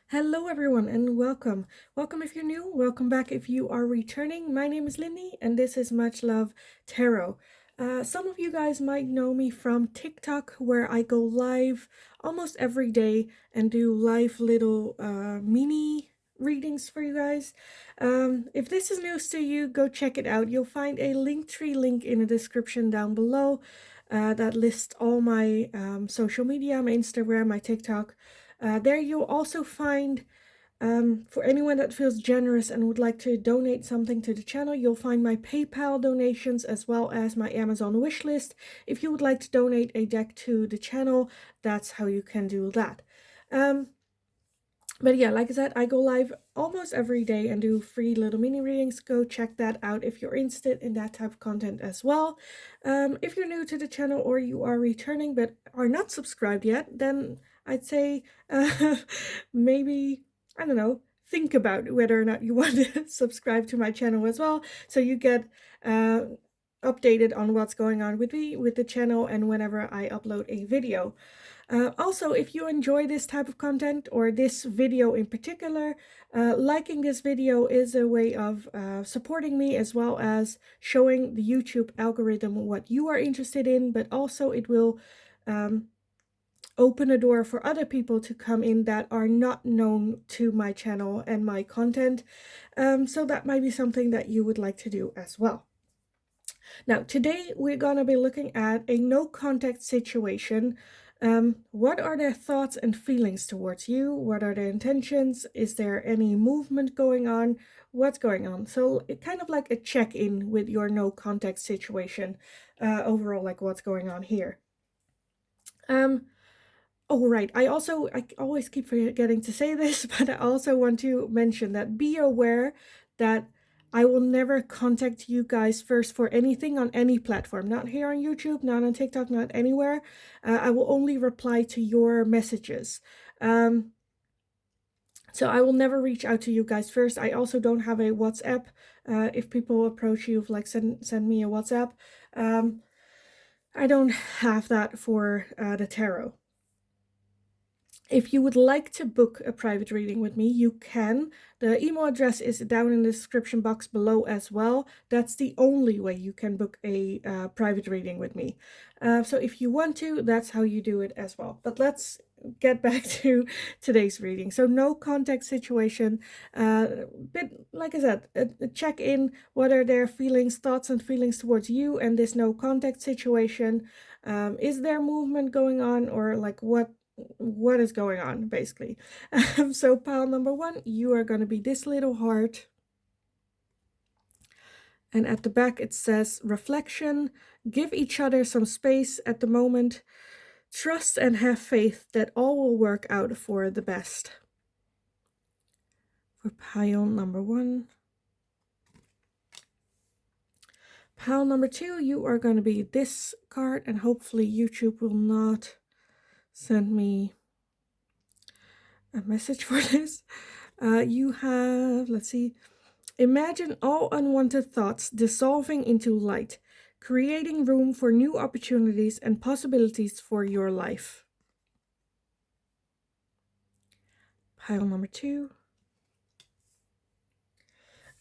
Hello, everyone, and welcome. Welcome if you're new, welcome back if you are returning. My name is Lindy, and this is Much Love Tarot. Some of you guys might know me from TikTok, where I go live almost every day and do live little mini readings for you guys. If this is news to you, go check it out. You'll find a Linktree link in the description down below that lists all my social media, my Instagram, my TikTok. There you'll also find, for anyone that feels generous and would like to donate something to the channel, you'll find my PayPal donations as well as my Amazon wish list. If you would like to donate a deck to the channel, that's how you can do that. But yeah, like I said, I go live almost every day and do free little mini readings. Go check that out if you're interested in that type of content as well. If you're new to the channel or you are returning but are not subscribed yet, then I'd say maybe, I don't know, think about whether or not you want to subscribe to my channel as well, so you get updated on what's going on with me, with the channel, and whenever I upload a video. Also, if you enjoy this type of content or this video in particular, liking this video is a way of supporting me, as well as showing the YouTube algorithm what you are interested in, but also it will open a door for other people to come in that are not known to my channel and my content. So that might be something that you would like to do as well. Now, today we're going to be looking at a no contact situation. What are their thoughts and feelings towards you? What are their intentions? Is there any movement going on? What's going on? So it kind of like a check-in with your no contact situation, overall, like what's going on here. Oh, right. I always keep forgetting to say this, but I also want to mention that be aware that I will never contact you guys first for anything on any platform. Not here on YouTube, not on TikTok, not anywhere. I will only reply to your messages. So I will never reach out to you guys first. I also don't have a WhatsApp. If people approach you, like send me a WhatsApp. I don't have that for the tarot. If you would like to book a private reading with me, you can. The email address is down in the description box below as well. That's the only way you can book a private reading with me. So if you want to, that's how you do it as well. But let's get back to today's reading. So no contact situation, but like I said, a check-in. What are their feelings, thoughts and feelings towards you and this no contact situation? Is there movement going on, or like what is going on, basically. So pile number one, you are going to be this little heart, and at the back it says reflection. Give each other some space at the moment. Trust and have faith that all will work out for the best. For pile number one. Pile number two, you are going to be this card, and hopefully YouTube will not send me a message for this. You have, let's see, imagine all unwanted thoughts dissolving into light, creating room for new opportunities and possibilities for your life. Pile number two.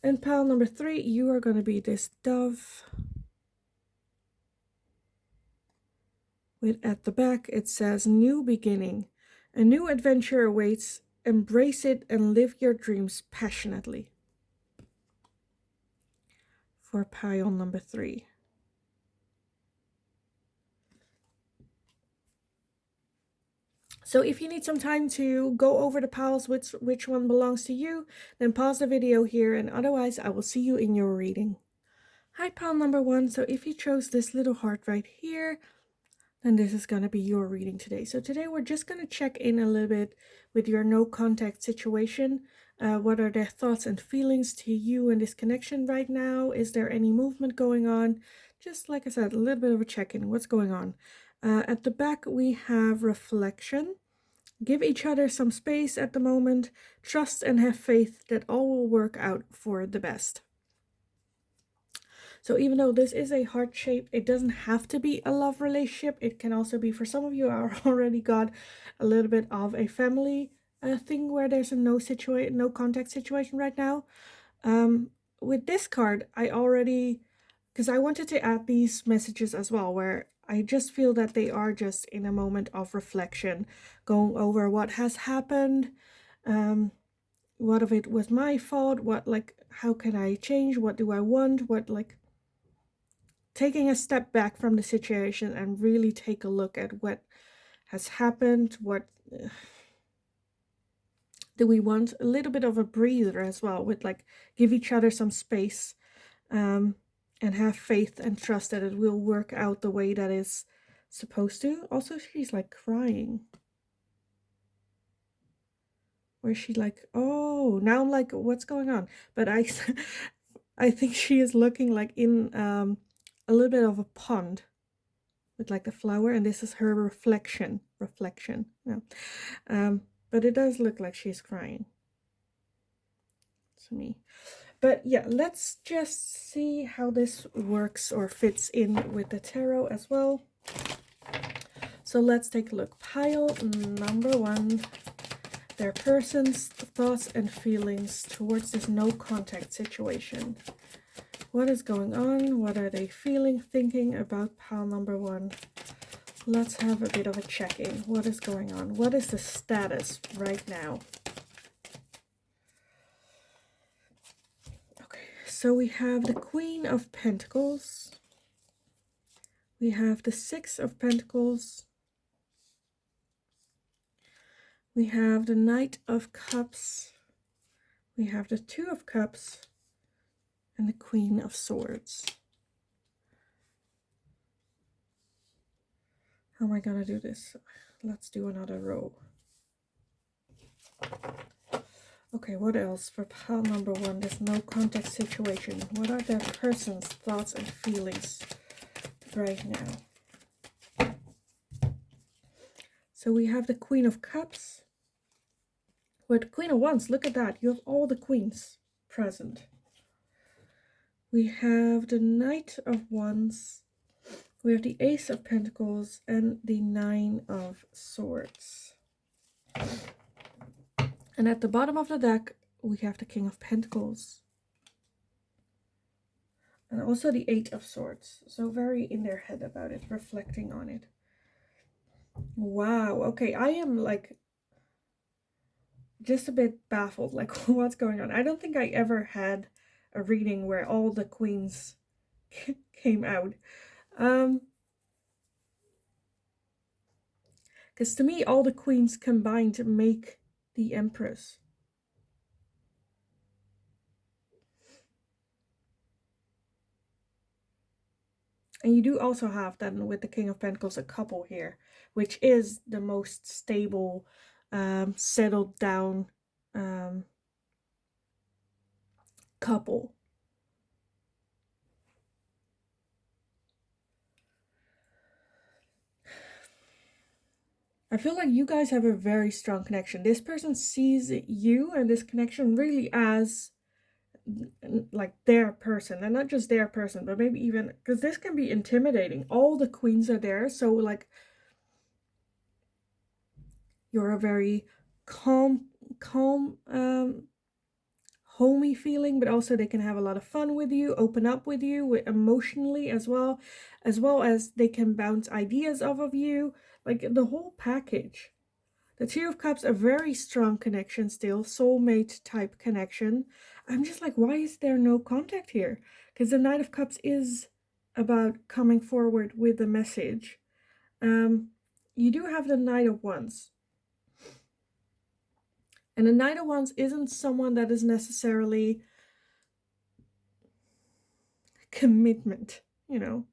And pile number three, you are going to be this dove. With at the back, it says new beginning. A new adventure awaits. Embrace it and live your dreams passionately. For pile number three. So if you need some time to go over the piles, which one belongs to you, then pause the video here, and otherwise I will see you in your reading. Hi, pile number one. So if you chose this little heart right here, then this is going to be your reading today. So today we're just going to check in a little bit with your no contact situation. What are their thoughts and feelings to you in this connection right now? Is there any movement going on? Just like I said, a little bit of a check-in. What's going on? At the back, we have reflection. Give each other some space at the moment. Trust and have faith that all will work out for the best. So even though this is a heart shape, it doesn't have to be a love relationship. It can also be, for some of you, I already got a little bit of a family thing where there's a no contact situation right now. With this card, I already, because I wanted to add these messages as well, where I just feel that they are just in a moment of reflection, going over what has happened, what of it was my fault, what, like, how can I change, what do I want, what, like, taking a step back from the situation and really take a look at what has happened, what do we want, a little bit of a breather as well, with like give each other some space, and have faith and trust that it will work out the way that is supposed to. Also, she's like crying. Where she like, oh, now I'm like, what's going on? But I I think she is looking like in a little bit of a pond with like a flower, and this is her reflection. Yeah. But it does look like she's crying to me. But yeah, let's just see how this works or fits in with the tarot as well. So let's take a look. Pile number 1, their person's thoughts and feelings towards this no contact situation. What is going on? What are they feeling, thinking about pile number 1? Let's have a bit of a check-in. What is going on? What is the status right now? Okay, so we have the Queen of Pentacles. We have the Six of Pentacles. We have the Knight of Cups. We have the Two of Cups. And the Queen of Swords. How am I gonna do this? Let's do another row. Okay, what else for pile number 1? This no contact situation. What are their person's thoughts and feelings right now? So we have the Queen of Cups. With the Queen of Wands, look at that. You have all the queens present. We have the Knight of Wands. We have the Ace of Pentacles and the Nine of Swords. And at the bottom of the deck, we have the King of Pentacles. And also the Eight of Swords. So very in their head about it, reflecting on it. Wow, okay, I am like just a bit baffled, like what's going on. I don't think I ever had a reading where all the queens came out. Because to me, all the queens combined make the Empress. And you do also have then with the King of Pentacles a couple here, which is the most stable, settled down couple. I feel like you guys have a very strong connection. This person sees you and this connection really as like their person, and not just their person, but maybe even, because this can be intimidating. All the queens are there, so like you're a very calm, homey feeling, but also they can have a lot of fun with you, open up with you emotionally as well as they can bounce ideas off of you, like the whole package. The Two of Cups, a very strong connection still, soulmate type connection. I'm just like, why is there no contact here? Because the Knight of Cups is about coming forward with a message. You do have the Knight of Wands. And the Knight of Wands isn't someone that is necessarily commitment, you know.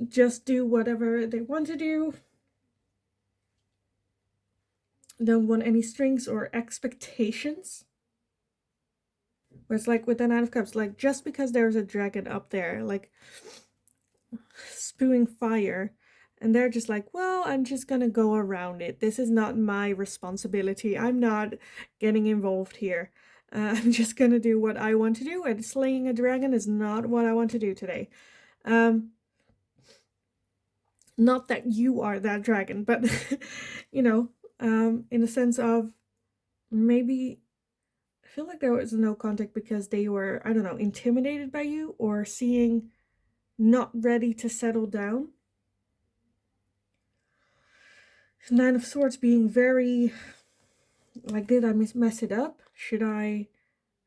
Just do whatever they want to do. Don't want any strings or expectations. Where it's like with the Knight of Cups, like just because there's a dragon up there, like spewing fire, and they're just like, well, I'm just gonna go around it. This is not my responsibility. I'm not getting involved here. I'm just gonna do what I want to do, and slaying a dragon is not what I want to do today. Not that you are that dragon, but you know, in the sense of maybe I feel like there was no contact because they were, I don't know, intimidated by you or seeing not ready to settle down. Nine of Swords being very like, did I mess it up? Should I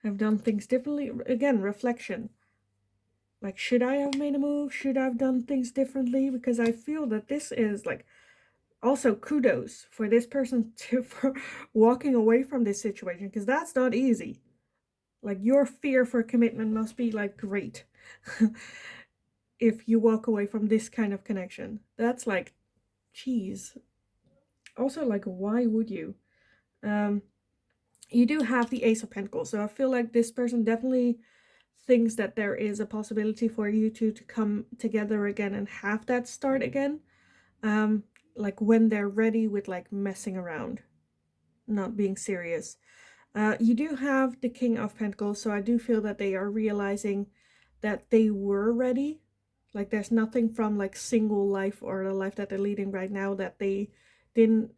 have done things differently? Again, reflection. Like, should I have made a move? Should I have done things differently? Because I feel that this is like, also kudos for this person for walking away from this situation, because that's not easy. Like, your fear for commitment must be like great. If you walk away from this kind of connection, that's like, geez. Also, like, why would you? You do have the Ace of Pentacles, so I feel like this person definitely thinks that there is a possibility for you two to come together again and have that start again. Like when they're ready with like messing around, not being serious. You do have the King of Pentacles, so I do feel that they are realizing that they were ready. Like, there's nothing from like single life or the life that they're leading right now that they didn't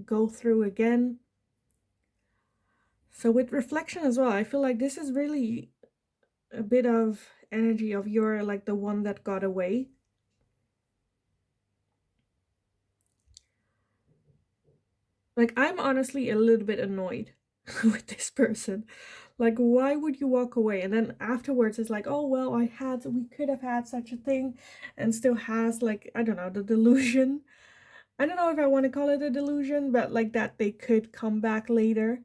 go through again. So with reflection as well, I feel like this is really a bit of energy of you're like the one that got away. Like, I'm honestly a little bit annoyed with this person. Like, why would you walk away? And then afterwards it's like, oh well, we could have had such a thing, and still has like, I don't know, the delusion. I don't know if I want to call it a delusion, but like that they could come back later.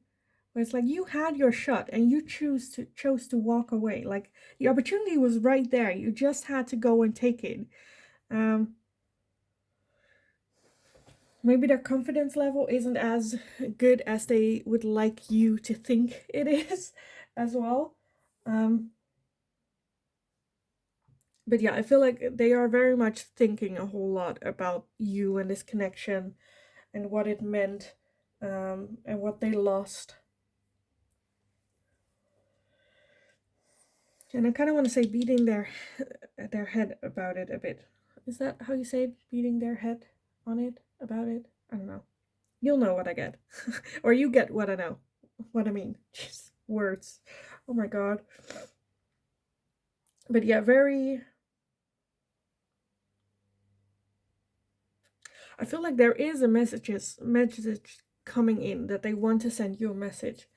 Where it's like, you had your shot and you chose to walk away. Like, the opportunity was right there. You just had to go and take it. Maybe their confidence level isn't as good as they would like you to think it is as well. But yeah, I feel like they are very much thinking a whole lot about you and this connection and what it meant, and what they lost. And I kind of want to say beating their head about it a bit. Is that how you say it? Beating their head on it, about it? I don't know. You'll know what I get. Or you get what I know. What I mean. Just words. Oh my god. But yeah, very... I feel like there is a message coming in that they want to send you a message.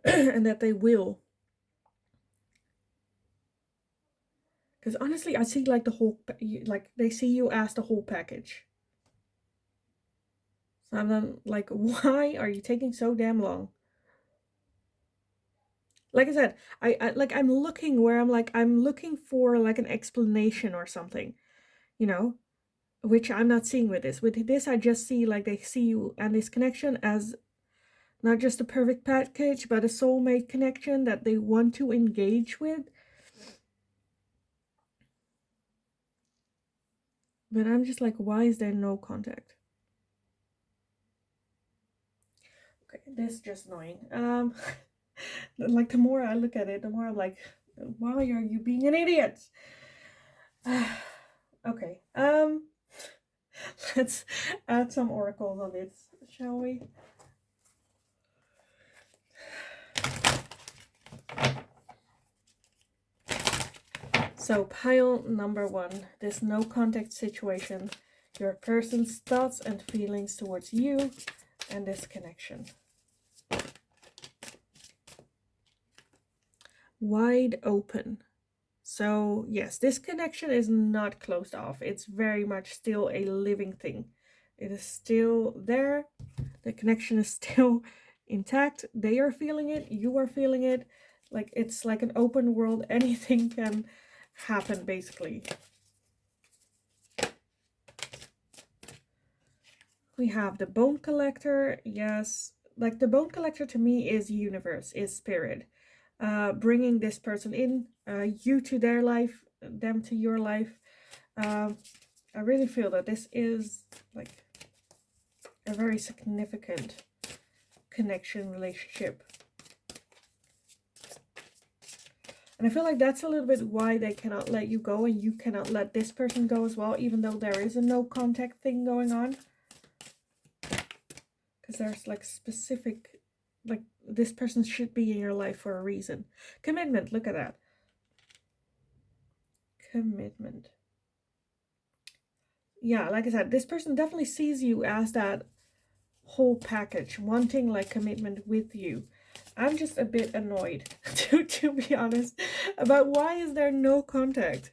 And that they will. Because honestly, I see like the whole... Like, they see you as the whole package. So I'm then like, why are you taking so damn long? Like I said, I'm looking where I'm looking for like an explanation or something, you know, which I'm not seeing with this. With this, I just see like they see you and this connection as not just a perfect package, but a soulmate connection that they want to engage with. But I'm just like, why is there no contact? Okay, this is just annoying. Like, the more I look at it, the more I'm like, why are you being an idiot? Okay, let's add some oracles on it, shall we? So pile number 1, this no contact situation, your person's thoughts and feelings towards you and this connection. Wide open. So yes, this connection is not closed off. It's very much still a living thing. It is still there. The connection is still intact. They are feeling it. You are feeling it. Like, it's like an open world. Anything can happen, basically. We have the Bone Collector. Yes, like the Bone Collector to me is universe, is spirit. Bringing this person in, you to their life, them to your life. I really feel that this is like a very significant connection, relationship. And I feel like that's a little bit why they cannot let you go, and you cannot let this person go as well, even though there is a no contact thing going on. Because there's like specific, like this person should be in your life for a reason. Commitment, look at that. Commitment. Yeah, like I said, this person definitely sees you as that whole package, wanting like commitment with you. I'm just a bit annoyed, to be honest, about why is there no contact?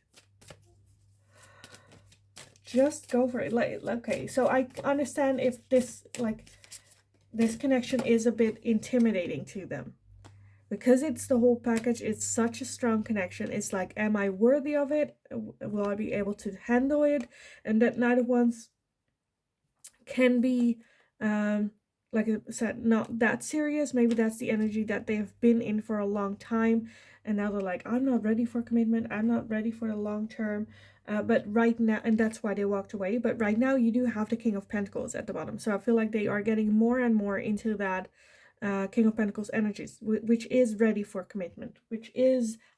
Just go for it. Like, okay, so I understand if this, like, this connection is a bit intimidating to them. Because it's the whole package, it's such a strong connection. It's like, am I worthy of it? Will I be able to handle it? And that neither one's can be, like I said, not that serious. Maybe that's the energy that they've been in for a long time. And now they're like, I'm not ready for commitment. I'm not ready for the long term. But right now, and that's why they walked away. But right now, you do have the King of Pentacles at the bottom. So I feel like they are getting more and more into that King of Pentacles energies, which is ready for commitment, which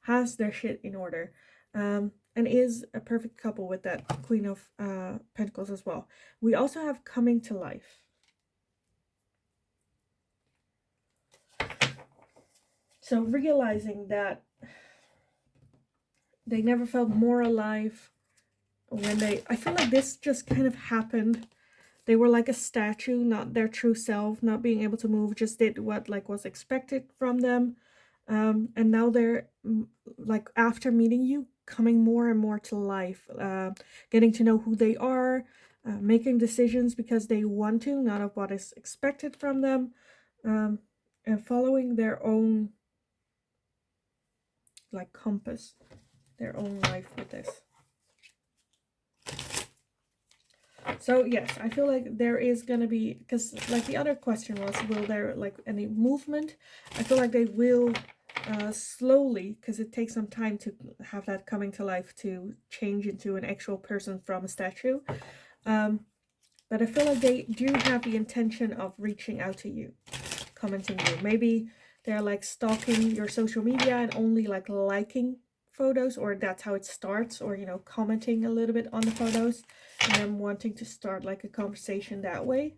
has their shit in order, and is a perfect couple with that Queen of Pentacles as well. We also have coming to life. So realizing that they never felt more alive when I feel like this just kind of happened. They were like a statue, not their true self, not being able to move, just did what like was expected from them. And now they're like, after meeting you, coming more and more to life, getting to know who they are, making decisions because they want to, not of what is expected from them, and following their own like compass, their own life with this. So yes, I feel like there is gonna be, because like the other question was, will there like any movement? I feel like they will slowly, because it takes some time to have that coming to life, to change into an actual person from a statue. But I feel like they do have the intention of reaching out to you, commenting you. Maybe they're like stalking your social media and only like liking photos, or that's how it starts, or, you know, commenting a little bit on the photos and then wanting to start like a conversation that way.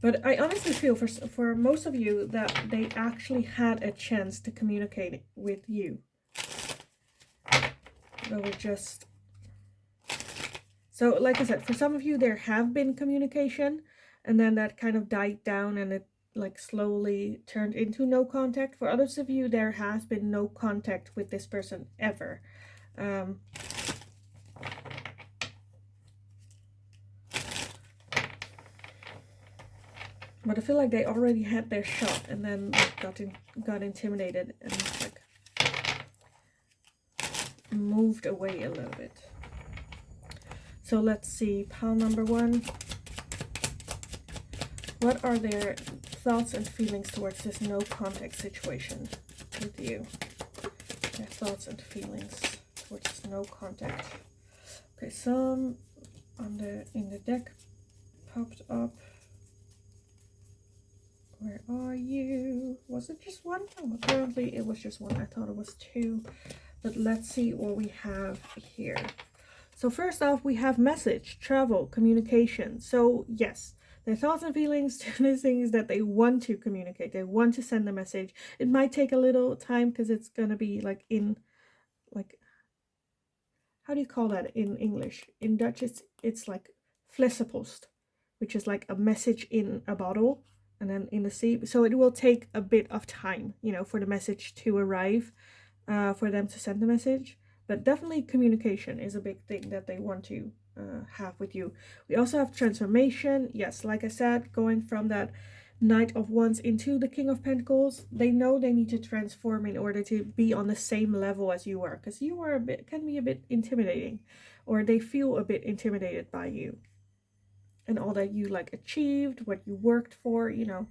But I honestly feel for most of you that they actually had a chance to communicate with you. They were just... So like I said, for some of you there have been communication, and then that kind of died down and it like slowly turned into no contact. For others of you, there has been no contact with this person ever. But I feel like they already had their shot and then like got intimidated and like moved away a little bit. So let's see, pile number 1. What are their thoughts and feelings towards this no contact situation with you? Their thoughts and feelings towards this no contact. Okay, some in the deck popped up. Where are you? Was it just one? Oh, apparently it was just one. I thought it was 2. But let's see what we have here. So first off, we have message, travel, communication. So yes, their thoughts and feelings to this thing is that they want to communicate. They want to send a message. It might take a little time because it's going to be like in, like, how do you call that in English? In Dutch, it's like flessenpost, which is like a message in a bottle and then in the sea. So it will take a bit of time, you know, for the message to arrive, for them to send the message. But definitely communication is a big thing that they want to have with you. We also have transformation. Yes, like I said, going from that Knight of Wands into the King of Pentacles, they know they need to transform in order to be on the same level as you are, because you are can be a bit intimidating, or they feel a bit intimidated by you and all that you like achieved, what you worked for, you know.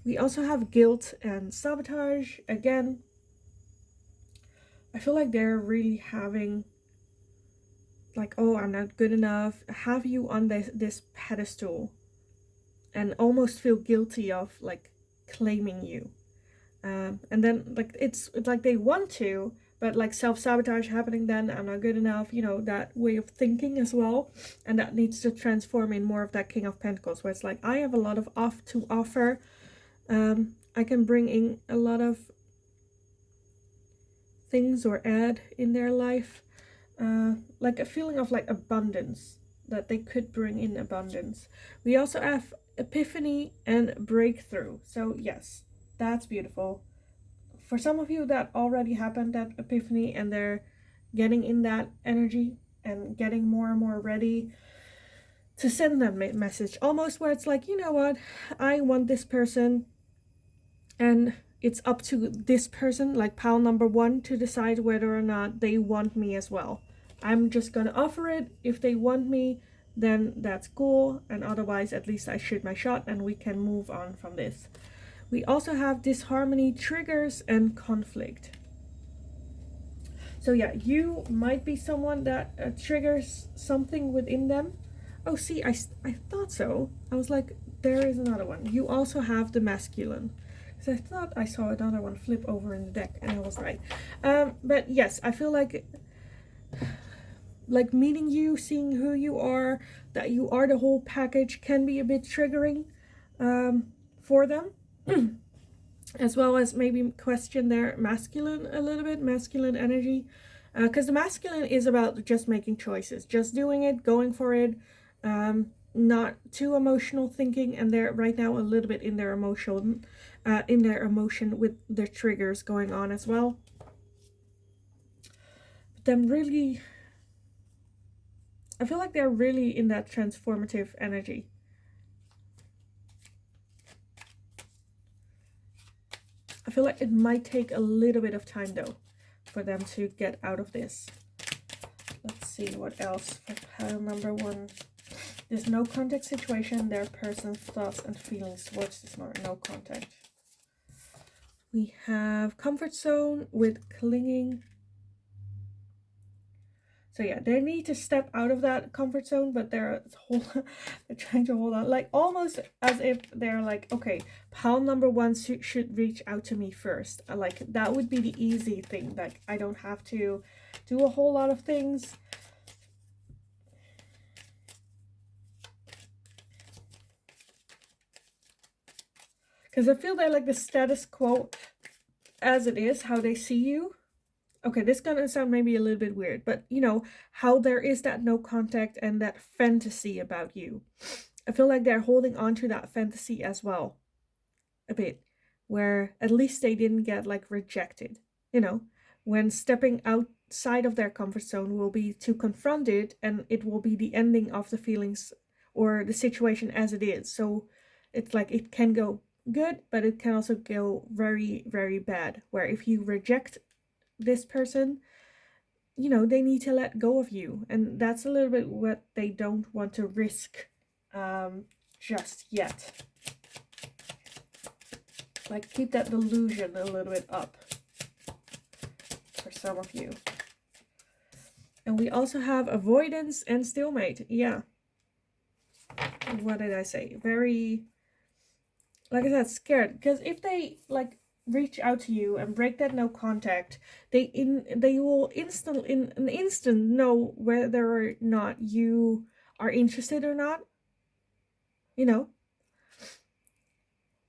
We also have guilt and sabotage. Again, I feel like they're really having like, oh, I'm not good enough, have you on this pedestal and almost feel guilty of like claiming you. And then like it's like they want to, but like self-sabotage happening then. I'm not good enough, you know, that way of thinking as well. And that needs to transform in more of that King of Pentacles, where it's like, I have a lot of to offer. I can bring in a lot of things or add in their life. Like a feeling of like abundance, that they could bring in abundance. We also have epiphany and breakthrough. So yes, that's beautiful. For some of you, that already happened, that epiphany, and they're getting in that energy and getting more and more ready to send that message, almost where it's like, you know what, I want this person, and it's up to this person, like pile number one, to decide whether or not they want me as well. I'm just gonna offer it. If they want me, then that's cool, and otherwise at least I shoot my shot and we can move on from this. We also have disharmony, triggers, and conflict. So yeah, you might be someone that triggers something within them. Oh, see, I thought so. I was like, there is another one. You also have the masculine. Because I thought I saw another one flip over in the deck, and I was right. But yes, I feel like meeting you, seeing who you are, that you are the whole package, can be a bit triggering for them. As well as maybe question their masculine a little bit, masculine energy. Because the masculine is about just making choices, just doing it, going for it, not too emotional thinking, and they're right now a little bit in their emotion with their triggers going on as well. But then really, I feel like they're really in that transformative energy. I feel like it might take a little bit of time though for them to get out of this. Let's see what else for pile number one. There's no contact situation, their person's thoughts and feelings towards this no contact. We have comfort zone with clinging. So yeah, they need to step out of that comfort zone, but they're trying to hold on, like almost as if they're like, okay, pile number one should reach out to me first. Like that would be the easy thing. Like I don't have to do a whole lot of things. Because I feel that like the status quo as it is, how they see you. Okay, this is gonna sound maybe a little bit weird, but you know, how there is that no contact and that fantasy about you. I feel like they're holding on to that fantasy as well. A bit. Where at least they didn't get like rejected. You know, when stepping outside of their comfort zone will be to confront it, and it will be the ending of the feelings or the situation as it is. So it's like it can go good, but it can also go very, very bad. Where if you reject this person, you know, they need to let go of you, and that's a little bit what they don't want to risk just yet. Like keep that delusion a little bit up for some of you. And we also have avoidance and stalemate. Yeah, what did I say? Very, like I said, scared. Because if they like reach out to you and break that no contact, they will in an instant know whether or not you are interested or not, you know.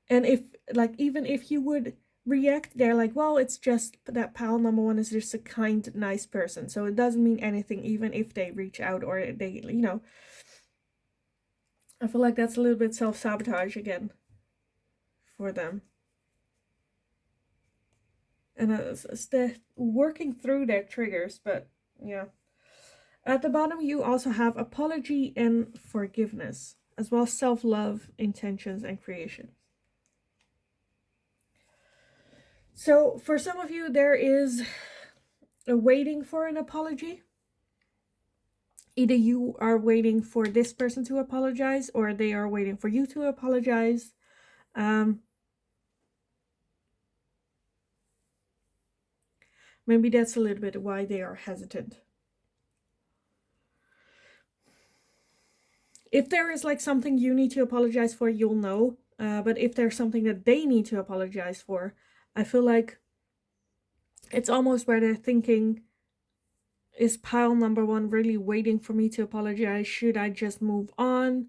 And if like, even if you would react, they're like, well, it's just that pile number one is just a kind, nice person, so it doesn't mean anything even if they reach out or they, you know. I feel like that's a little bit self-sabotage again for them. And they're working through their triggers, but yeah. At the bottom, you also have apology and forgiveness, as well as self-love, intentions, and creations. So for some of you, there is a waiting for an apology. Either you are waiting for this person to apologize, or they are waiting for you to apologize. Maybe that's a little bit why they are hesitant. If there is like something you need to apologize for, you'll know. But if there's something that they need to apologize for, I feel like It's almost where they're thinking, is pile number one really waiting for me to apologize? Should I just move on?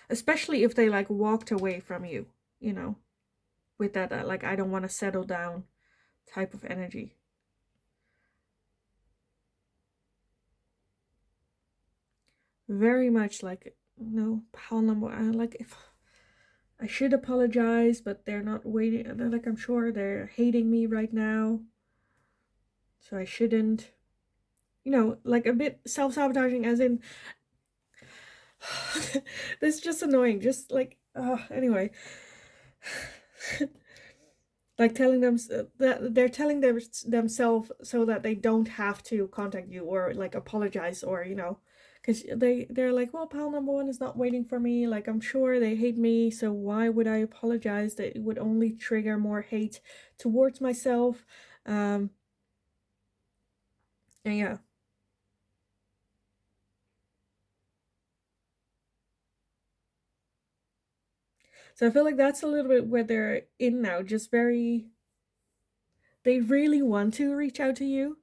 Especially if they like walked away from you, you know, with that like I don't want to settle down type of energy. Very much like, no, pile number, I like, if I should apologize, but they're not waiting. They're like, I'm sure they're hating me right now, so I shouldn't. You know, like a bit self-sabotaging, as in, this is just annoying. Just like, anyway. Like telling them that they're telling themselves so that they don't have to contact you or like apologize, or you know, because they're like, well, pal number one is not waiting for me, like I'm sure they hate me, so why would I apologize? That it would only trigger more hate towards myself. And yeah, so I feel like that's a little bit where they're in now, just very, they really want to reach out to you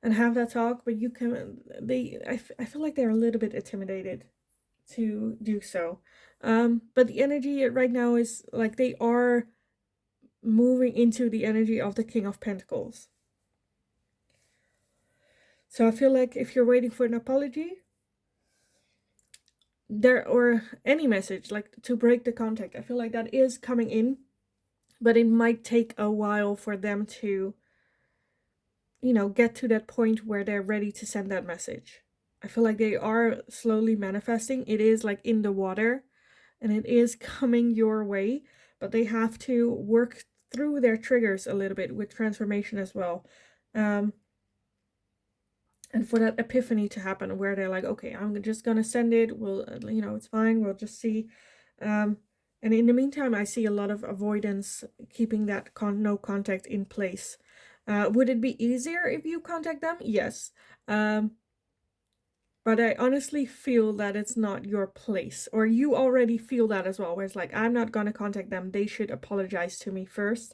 and have that talk, but you can, I feel like they're a little bit intimidated to do so. But the energy right now is like they are moving into the energy of the King of Pentacles. So I feel like if you're waiting for an apology, there, or any message like to break the contact, I feel like that is coming in, but it might take a while for them to, you know, get to that point where they're ready to send that message. I feel like they are slowly manifesting. It is like in the water and it is coming your way, but they have to work through their triggers a little bit with transformation as well. And for that epiphany to happen where they're like, okay, I'm just gonna send it, we'll, you know, it's fine, we'll just see. And in the meantime, I see a lot of avoidance, keeping that no contact in place. Would it be easier if you contact them? Yes. But I honestly feel that it's not your place, or you already feel that as well, where it's like, I'm not gonna contact them, they should apologize to me first.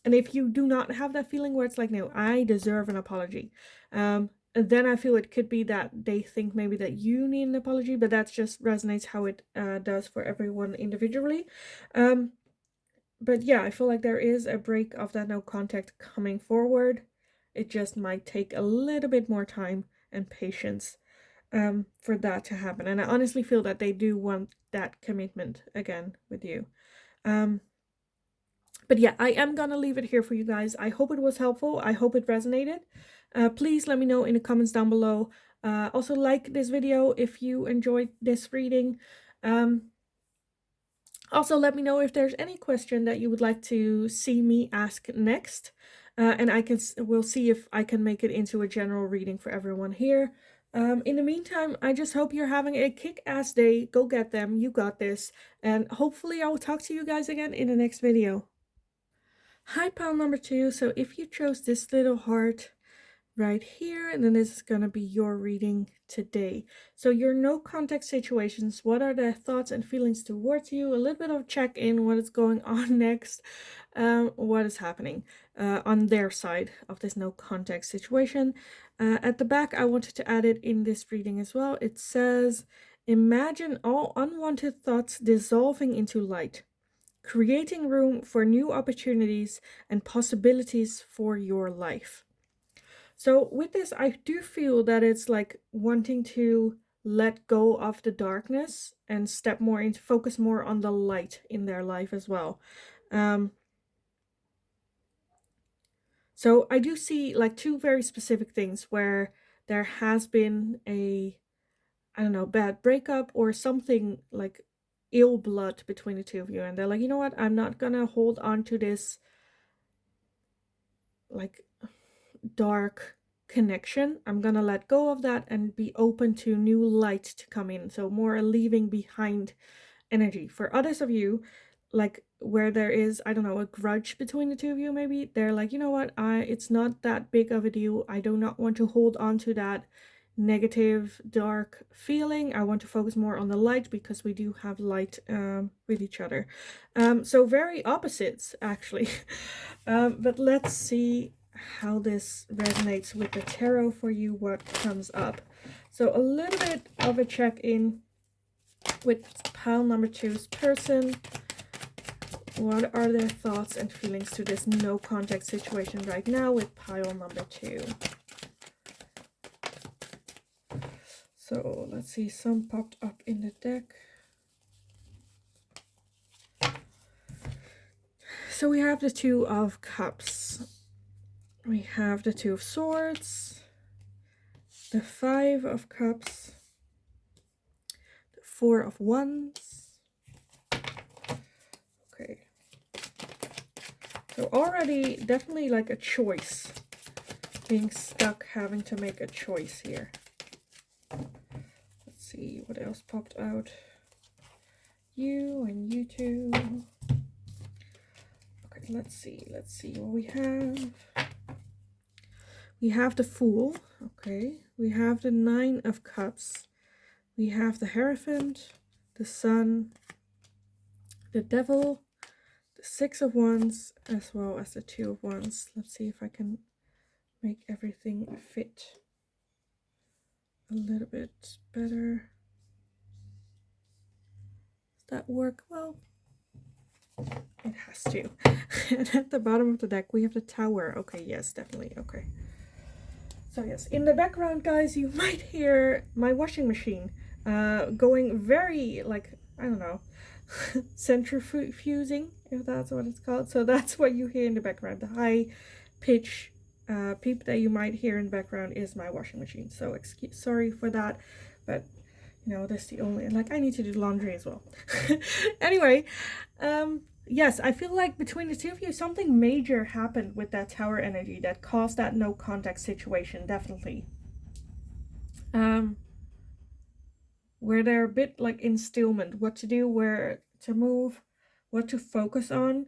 And if you do not have that feeling where it's like, no, I deserve an apology, then I feel it could be that they think maybe that you need an apology, but that just resonates how it does for everyone individually. But yeah, I feel like there is a break of that no contact coming forward. It just might take a little bit more time and patience for that to happen. And I honestly feel that they do want that commitment again with you. But yeah, I am gonna leave it here for you guys. I hope it was helpful. I hope it resonated. Please let me know in the comments down below. Also like this video if you enjoyed this reading. Also let me know if there's any question that you would like to see me ask next. And we'll see if I can make it into a general reading for everyone here. In the meantime, I just hope you're having a kick-ass day. Go get them. You got this. And hopefully I will talk to you guys again in the next video. Hi, pile number 2. So if you chose this little heart right here, and then this is going to be your reading today. So your no contact situations, what are their thoughts and feelings towards you? A little bit of check-in, what is going on next, what is happening on their side of this no contact situation. At the back, I wanted to add it in this reading as well. It says, imagine all unwanted thoughts dissolving into light, creating room for new opportunities and possibilities for your life. So with this, I do feel that it's like wanting to let go of the darkness and step more into, focus more on the light in their life as well. So I do see like two very specific things where there has been a, I don't know, bad breakup or something like ill blood between the two of you, and they're like, you know what, I'm not gonna hold on to this like dark connection. I'm gonna let go of that and be open to new light to come in. So more leaving behind energy. For others of you, like where there is, I don't know, a grudge between the two of you, maybe they're like, you know what, it's not that big of a deal, I do not want to hold on to that negative, dark feeling. I want to focus more on the light because we do have light with each other. So very opposites, actually. But let's see how this resonates with the tarot for you, what comes up. So a little bit of a check-in with pile number 2's person. What are their thoughts and feelings to this no contact situation right now with pile number 2? So let's see, some popped up in the deck. So we have the 2 of Cups. We have the 2 of Swords. The 5 of Cups. The 4 of Wands. Okay. So already definitely like a choice. Being stuck, having to make a choice here. Let's see what else popped out. You and you two. Okay, let's see what we have. We have the Fool. Okay, we have the 9 of Cups. We have the Hierophant, the Sun, the Devil, the 6 of Wands, as well as the 2 of Wands. Let's see if I can make everything fit a little bit better. Does that work well? It has to. And at the bottom of the deck we have the Tower. Okay, yes, definitely. Okay. So yes, in the background, guys, you might hear my washing machine going very, like, I don't know, centrifuging, if that's what it's called. So that's what you hear in the background. The high pitch peep that you might hear in the background is my washing machine. So sorry for that, but you know, that's the only, like, I need to do laundry as well. Anyway, yes, I feel like between the 2 of you, something major happened with that Tower energy that caused that no contact situation, definitely. Where they're a bit like in stillment, what to do, where to move, what to focus on.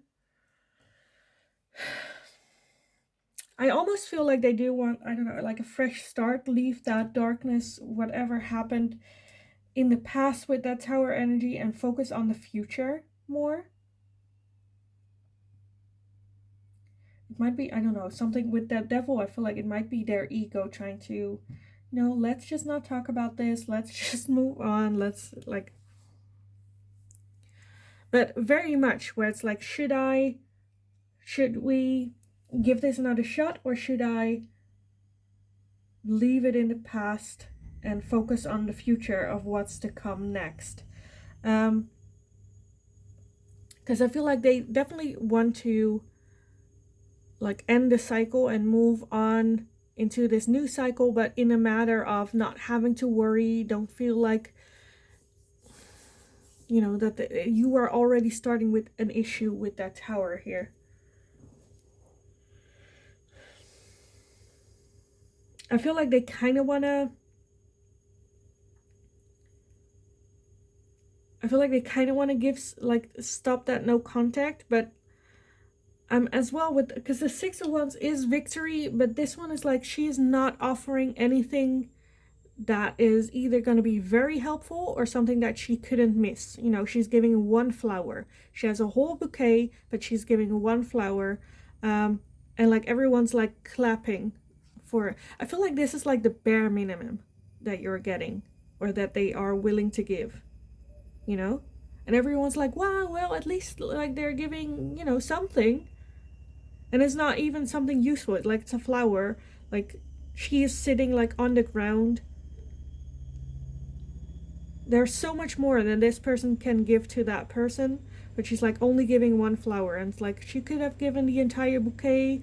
I almost feel like they do want, I don't know, like a fresh start, leave that darkness, whatever happened in the past with that Tower energy, and focus on the future more. It might be, I don't know, something with that Devil. I feel like it might be their ego trying to, you know, let's just not talk about this, let's just move on, let's, like, but very much where it's like, should we give this another shot, or should I leave it in the past and focus on the future of what's to come next? Because I feel like they definitely want to, like, end the cycle and move on into this new cycle, but in a matter of not having to worry, don't feel like, you know, that you are already starting with an issue with that Tower here. I feel like they kind of want to, give, like, stop that no contact, but as well with, because the 6 of Wands is victory, but this one is like, she is not offering anything that is either going to be very helpful or something that she couldn't miss. You know, she's giving 1 flower. She has a whole bouquet, but she's giving 1 flower. And like everyone's like clapping for it. I feel like this is like the bare minimum that you're getting, or that they are willing to give, you know? And everyone's like, wow, well, at least like they're giving, you know, something. And it's not even something useful. It's like, it's a flower. Like, she is sitting like on the ground. There's so much more than this person can give to that person, but she's like only giving 1 flower, and it's like she could have given the entire bouquet,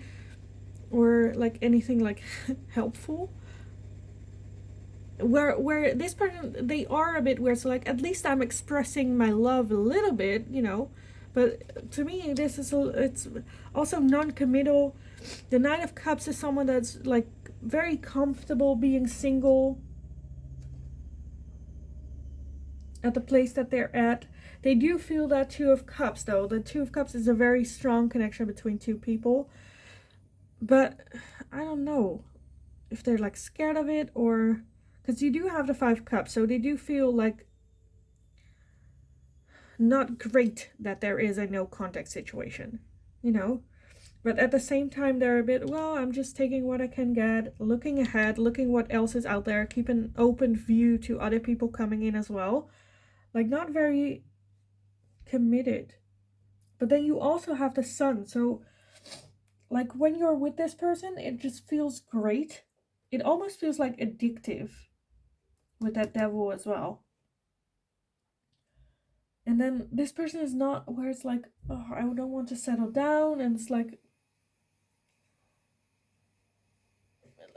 or like anything like helpful. Where this person, they are a bit where it's like, at least I'm expressing my love a little bit, you know. But to me, this is it's also non-committal. The 9 of Cups is someone that's like very comfortable being single at the place that they're at. They do feel that 2 of Cups, though. The 2 of Cups is a very strong connection between 2 people. But I don't know if they're like scared of it, or Because you do have the 5 cups, so they do feel like not great that there is a no contact situation, you know? But at the same time, they're a bit, well, I'm just taking what I can get, looking ahead, looking what else is out there, keep an open view to other people coming in as well. Like, not very committed. But then you also have the sun. So, like, when you're with this person, it just feels great. It almost feels like addictive with that devil as well. And then this person is not where it's like, oh, I don't want to settle down. And it's like,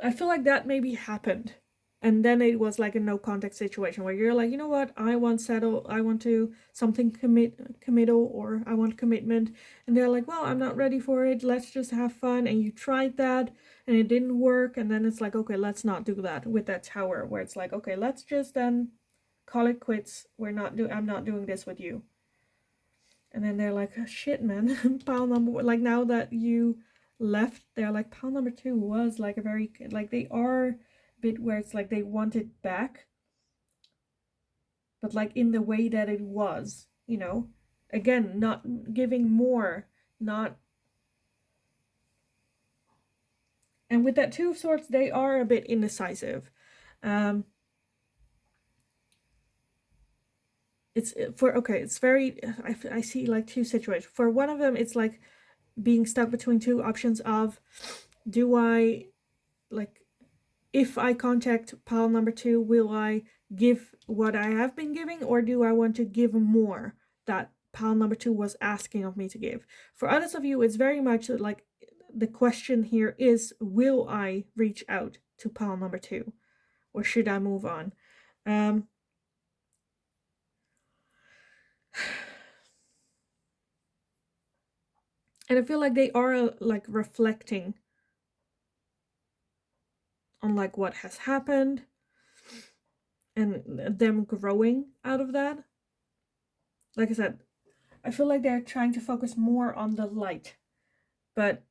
I feel like that maybe happened. And then it was like a no contact situation where you're like, you know what, I want settle, I want to something committal, or I want commitment. And they're like, well, I'm not ready for it. Let's just have fun. And you tried that and it didn't work. And then it's like, okay, let's not do that with that tower where it's like, okay, let's just then call it quits. I'm not doing this with you. And then they're like, oh, shit, man, pile number, like now that you left, they're like, pile number 2 was like a very, like they are a bit where it's like they want it back, but like in the way that it was, you know, again, not giving more, not. And with that 2 of Swords, they are a bit indecisive. It's for, okay, it's very, I see like 2 situations. For one of them, it's like being stuck between 2 options of, do I, like, if I contact pile number 2, will I give what I have been giving, or do I want to give more that pile number 2 was asking of me to give? For others of you, it's very much like the question here is, will I reach out to pile number 2, or should I move on? And I feel like they are like reflecting on like what has happened and them growing out of that. Like I said, I feel like they're trying to focus more on the light, but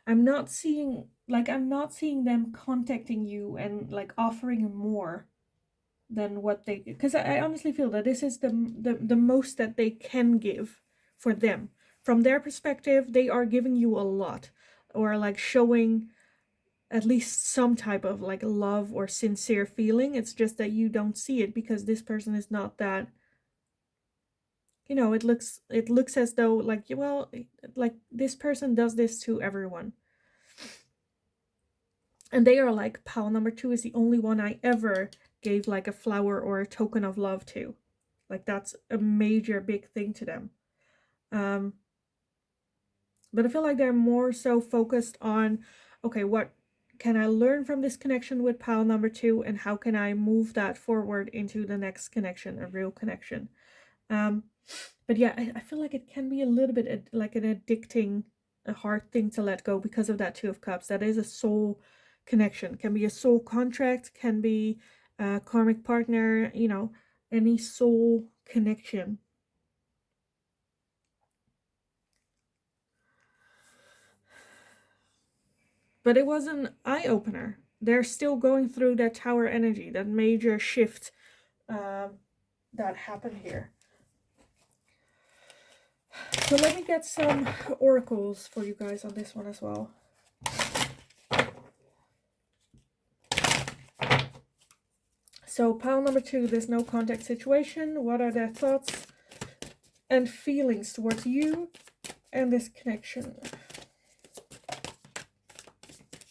I'm not seeing them contacting you and like offering more than what they, because I honestly feel that this is the most that they can give for them. From their perspective, they are giving you a lot, or like showing at least some type of like love or sincere feeling. It's just that you don't see it because this person is not that, you know, it looks as though like, well, like this person does this to everyone. And they are like, pal number 2 is the only one I ever gave like a flower or a token of love to. Like that's a major big thing to them. But I feel like they're more so focused on, okay, what can I learn from this connection with pal number 2, and how can I move that forward into the next connection, a real connection. But yeah, I feel like it can be a little bit like an addicting, a hard thing to let go because of that 2 of Cups. That is a soul connection, can be a soul contract, can be a karmic partner, you know, any soul connection. But it was an eye-opener. They're still going through that tower energy, that major shift that happened here. So let me get some oracles for you guys on this one as well. So pile number 2, there's no contact situation. What are their thoughts and feelings towards you and this connection?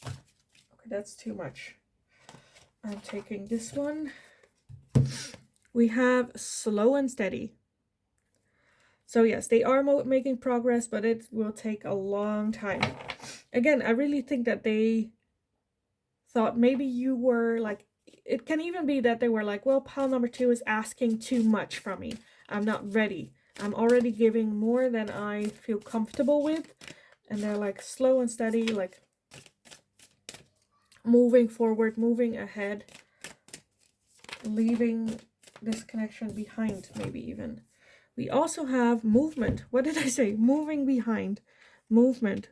Okay, that's too much. I'm taking this one. We have slow and steady. So yes, they are making progress, but it will take a long time. Again, I really think that they thought maybe you were like, it can even be that they were like, well, pile number 2 is asking too much from me. I'm not ready. I'm already giving more than I feel comfortable with. And they're like slow and steady, like moving forward, moving ahead, leaving this connection behind, maybe even. We also have movement. What did I say? Moving behind, movement,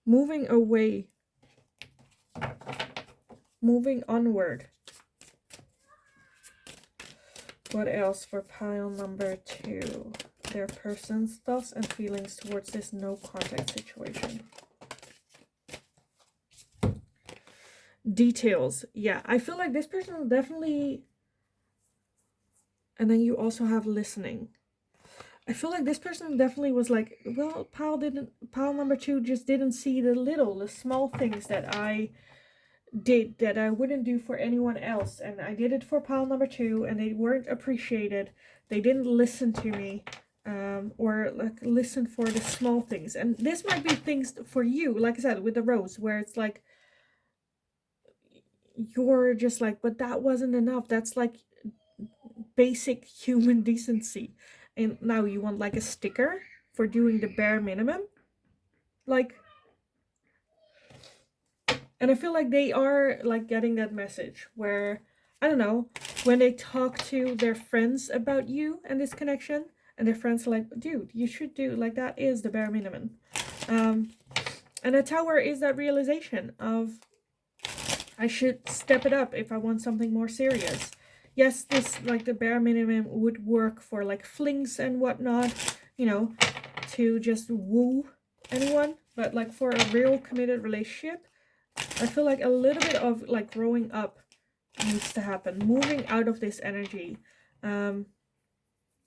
moving away. moving onward. What else for pile number 2? Their person's thoughts and feelings towards this no contact situation. Details. Yeah, I feel like this person will definitely... And then you also have listening. I feel like this person definitely was like, well, pile number 2 just didn't see the small things that I did that I wouldn't do for anyone else. And I did it for pile number 2 and they weren't appreciated. They didn't listen to me. Or like listen for the small things. And this might be things for you, like I said, with the rose, where it's like, you're just like, but that wasn't enough. That's like basic human decency. And now you want like a sticker for doing the bare minimum. Like, and I feel like they are like getting that message where, I don't know, when they talk to their friends about you and this connection, and their friends are like, dude, you should do, like, that is the bare minimum. And a tower is that realization of, I should step it up if I want something more serious. Yes, this, like, the bare minimum would work for, like, flings and whatnot, you know, to just woo anyone. But, like, for a real committed relationship, I feel like a little bit of, like, growing up needs to happen. Moving out of this energy.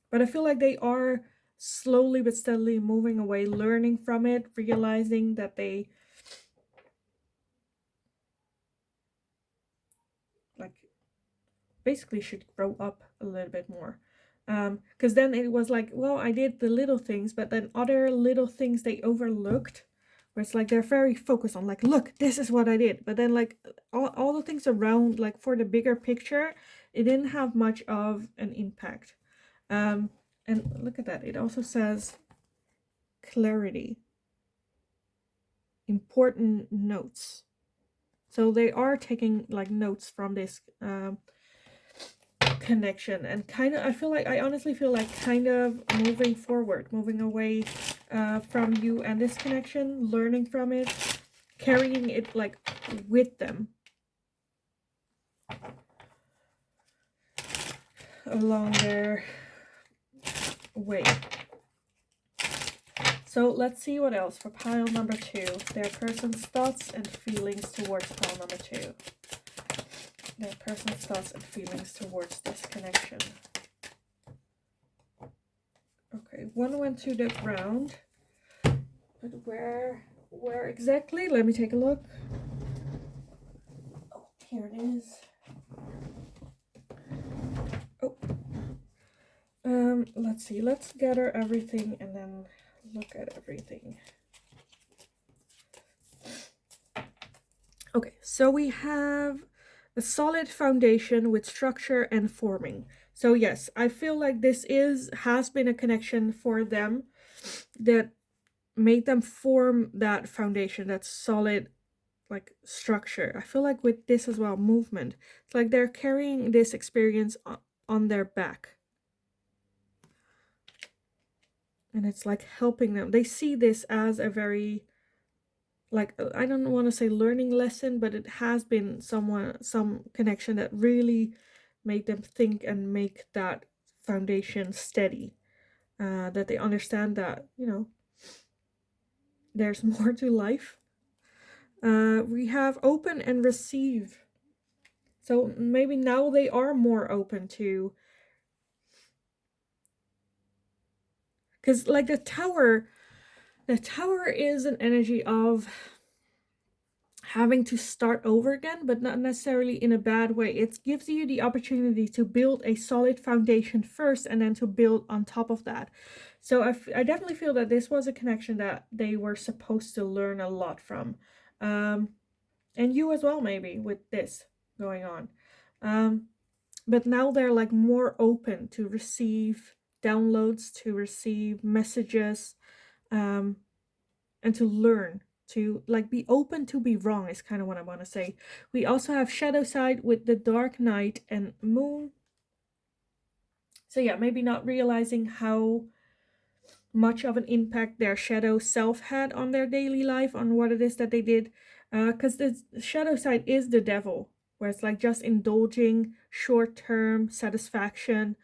But I feel like they are slowly but steadily moving away, learning from it, realizing that they... like, basically should grow up a little bit more. Because then it was like, well, I did the little things, but then other little things they overlooked, where it's like they're very focused on, like, look, this is what I did. But then, like, all the things around, like, for the bigger picture, it didn't have much of an impact. And look at that. It also says clarity. Important notes. So they are taking, like, notes from this connection, and kind of, I honestly feel like kind of moving forward, moving away from you and this connection, learning from it, carrying it, like, with them along their way. So let's see what else for pile number 2. Their person's thoughts and feelings towards pile number 2. Their person's thoughts and feelings towards this connection. Okay, one went to the ground. But where exactly? Let me take a look. Oh, here it is. Oh. Let's see. Let's gather everything and then look at everything. Okay, so we have a solid foundation with structure and forming. So yes, I feel like this has been a connection for them that made them form that foundation, that solid, like, structure. I feel like with this as well, movement, it's like they're carrying this experience on their back. And it's like helping them. They see this as a very, like, I don't want to say learning lesson, but it has been some connection that really made them think and make that foundation steady. That they understand that, you know, there's more to life. We have open and receive. So maybe now they are more open to, because, like, the tower is an energy of having to start over again, but not necessarily in a bad way. It gives you the opportunity to build a solid foundation first and then to build on top of that. So I definitely feel that this was a connection that they were supposed to learn a lot from. And you as well, maybe, with this going on. But now they're, like, more open to receive downloads, to receive messages, and to learn, to, like, be open to be wrong is kind of what I want to say. We also have shadow side with the dark night and moon. So yeah, maybe not realizing how much of an impact their shadow self had on their daily life, on what it is that they did, because the shadow side is the devil. where it's like just indulging short-term satisfaction,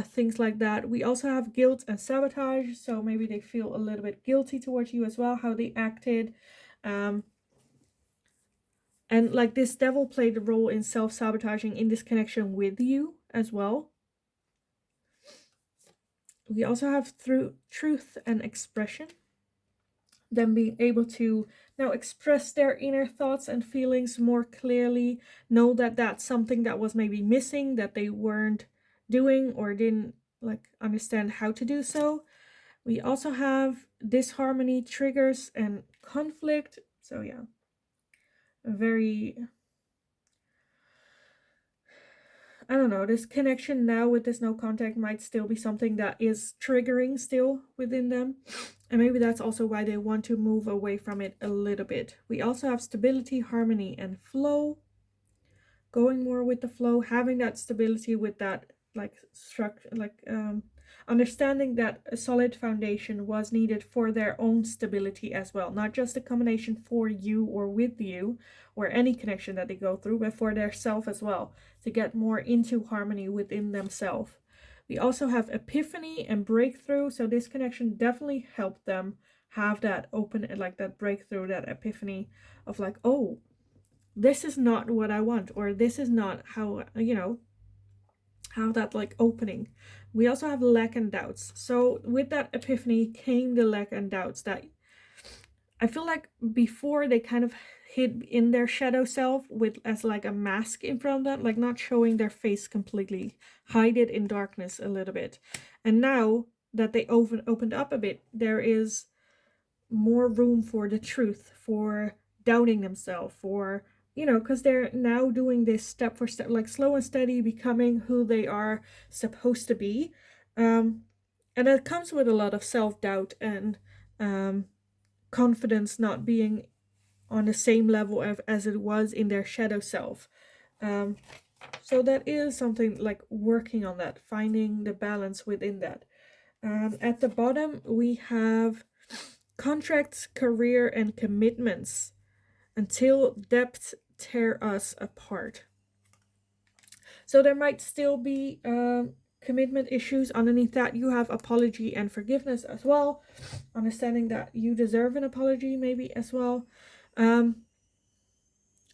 things like that. We also have guilt and sabotage, so maybe they feel a little bit guilty towards you as well, how they acted. And like this devil played a role in self-sabotaging in this connection with you as well. We also have through truth and expression, them being able to now express their inner thoughts and feelings more clearly, know that that's something that was maybe missing, that they weren't doing or didn't like understand how to do so. We also have disharmony, triggers, and conflict. So yeah, a very, I don't know, this connection now with this no contact might still be something that is triggering still within them. And maybe that's also why they want to move away from it a little bit. We also have stability, harmony, and flow. Going more with the flow, having that stability with that like structure, like understanding that a solid foundation was needed for their own stability as well, not just a combination for you or with you or any connection that they go through, but for their self as well, to get more into harmony within themselves. We also have epiphany and breakthrough, so this connection definitely helped them have that open, like that breakthrough, that epiphany of like, oh, this is not what I want, or this is not how, how that like opening. We also have lack and doubts. So with that epiphany came the lack and doubts that I feel like before they kind of hid in their shadow self with as like a mask in front of them, like not showing their face completely, hide it in darkness a little bit. And now that they opened up a bit, there is more room for the truth, for doubting themselves, for because they're now doing this step for step, like slow and steady becoming who they are supposed to be. And that comes with a lot of self-doubt and confidence not being on the same level as it was in their shadow self. So that is something like working on that, finding the balance within that. At the bottom, we have contracts, career, and commitments until depth tear us apart. So there might still be commitment issues underneath that. You have apology and forgiveness as well, understanding that you deserve an apology maybe as well.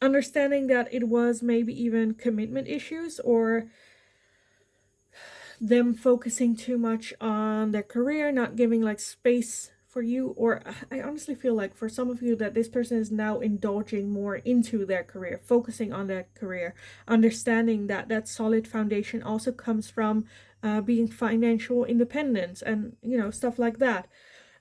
Understanding that it was maybe even commitment issues, or them focusing too much on their career, not giving like space for you. Or I honestly feel like for some of you that this person is now indulging more into their career, focusing on their career, understanding that that solid foundation also comes from being financial independence and stuff like that.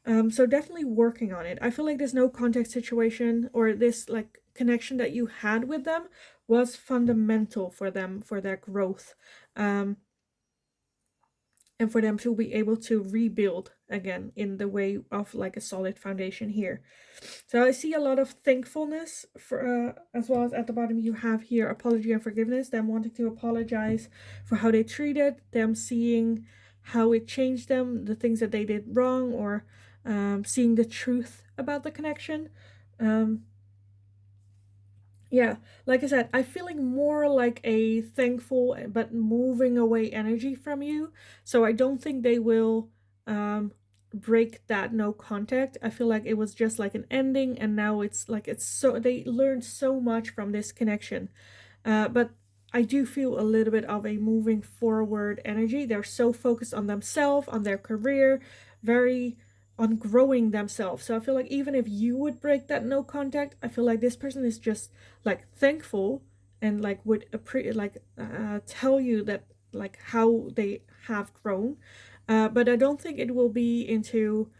So definitely working on it. I feel like this no contact situation or this like connection that you had with them was fundamental for them, for their growth. And for them to be able to rebuild again in the way of like a solid foundation here. So I see a lot of thankfulness for as well as at the bottom you have here apology and forgiveness, them wanting to apologize for how they treated them, seeing how it changed them, the things that they did wrong, or seeing the truth about the connection. Yeah, like I said, I'm feeling more like a thankful but moving away energy from you. So I don't think they will break that no contact. I feel like it was just like an ending, and now it's like it's so they learned so much from this connection. But I do feel a little bit of a moving forward energy. They're so focused on themselves, on their career, very on growing themselves. So I feel like even if you would break that no contact, I feel like this person is just like thankful and like would tell you that like how they have grown. But I don't think it will be into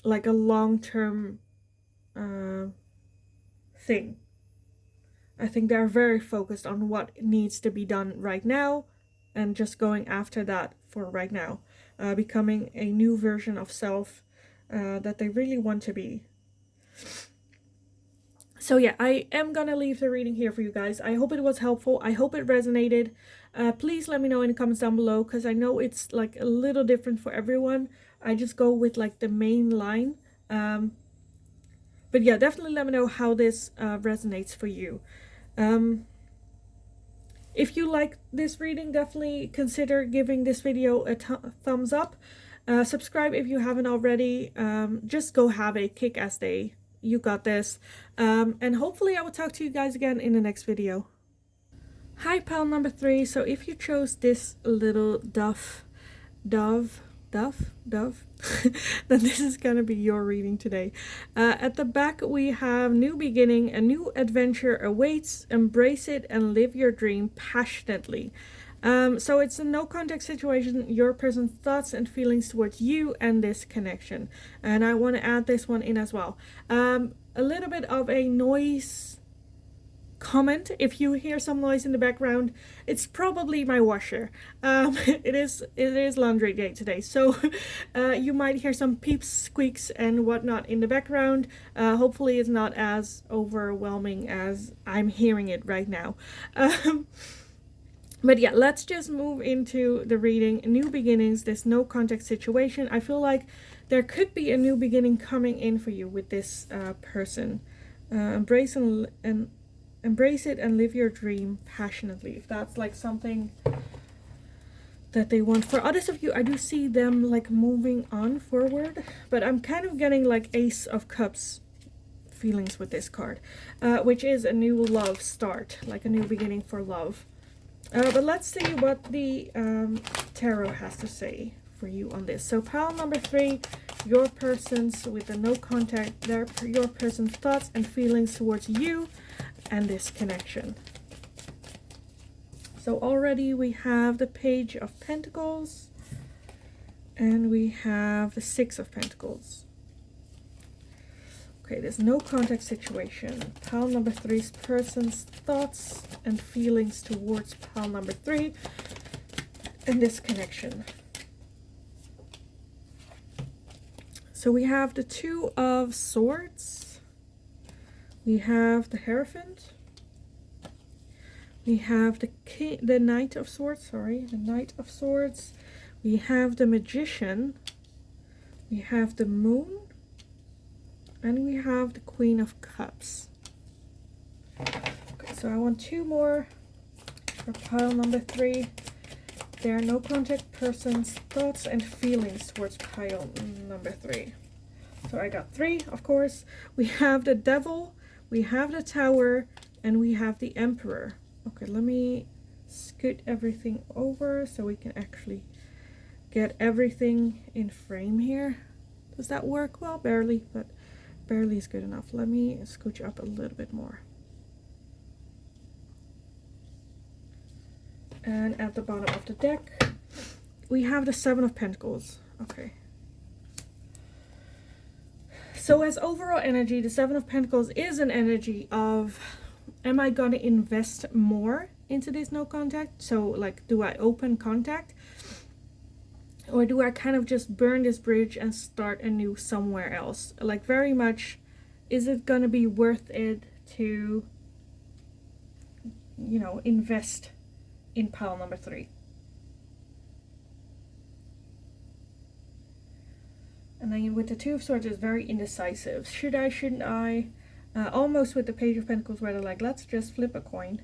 like a long-term thing. I think they're very focused on what needs to be done right now and just going after that for right now, becoming a new version of self that they really want to be. So yeah, I am gonna leave the reading here for you guys. I hope it was helpful. I hope it resonated. Please let me know in the comments down below, because I know it's like a little different for everyone. I just go with like the main line. But yeah, definitely let me know how this resonates for you. If you like this reading, definitely consider giving this video a thumbs up. Subscribe if you haven't already. Just go have a kick-ass day. You got this. And hopefully I will talk to you guys again in the next video. Hi, pile number 3. So if you chose this little dove, then this is gonna be your reading today. At the back we have new beginning, a new adventure awaits, embrace it and live your dream passionately. So it's a no contact situation, your person's thoughts and feelings towards you and this connection. And I want to add this one in as well. A little bit of a noise comment. If you hear some noise in the background, it's probably my washer. It is laundry day today, so you might hear some peeps, squeaks and whatnot in the background. Hopefully it's not as overwhelming as I'm hearing it right now. But yeah, let's just move into the reading. New beginnings, this no contact situation. I feel like there could be a new beginning coming in for you with this person. Embrace it and live your dream passionately. If that's like something that they want. For others of you, I do see them like moving on forward, but I'm kind of getting like Ace of Cups feelings with this card, which is a new love start, like a new beginning for love. But let's see what the tarot has to say for you on this. So pile number 3, your person's with the no contact, your person's thoughts and feelings towards you and this connection. So already we have the Page of Pentacles and we have the Six of Pentacles. Okay, there's no contact situation. Pile number 3's person's thoughts and feelings towards pile number 3 and this connection. So we have the Two of Swords. We have the Hierophant. We have the Knight of Swords, the Knight of Swords. We have the Magician. We have the Moon. And we have the Queen of Cups. Okay, so I want 2 more for pile number 3. There are no contact person's thoughts and feelings towards pile number 3. So I got 3, of course. We have the Devil, we have the Tower, and we have the Emperor. Okay, let me scoot everything over so we can actually get everything in frame here. Does that work? Well, barely, but barely is good enough. Let me scooch up a little bit more. And at the bottom of the deck, we have the Seven of Pentacles. Okay. So as overall energy, the Seven of Pentacles is an energy of, am I going to invest more into this no contact? So like, do I open contact? Or do I kind of just burn this bridge and start anew somewhere else? Like very much, is it going to be worth it to, you know, invest in pile number 3? And then with the Two of Swords, it's very indecisive. Should I, shouldn't I? Almost with the Page of Pentacles where they're like, let's just flip a coin.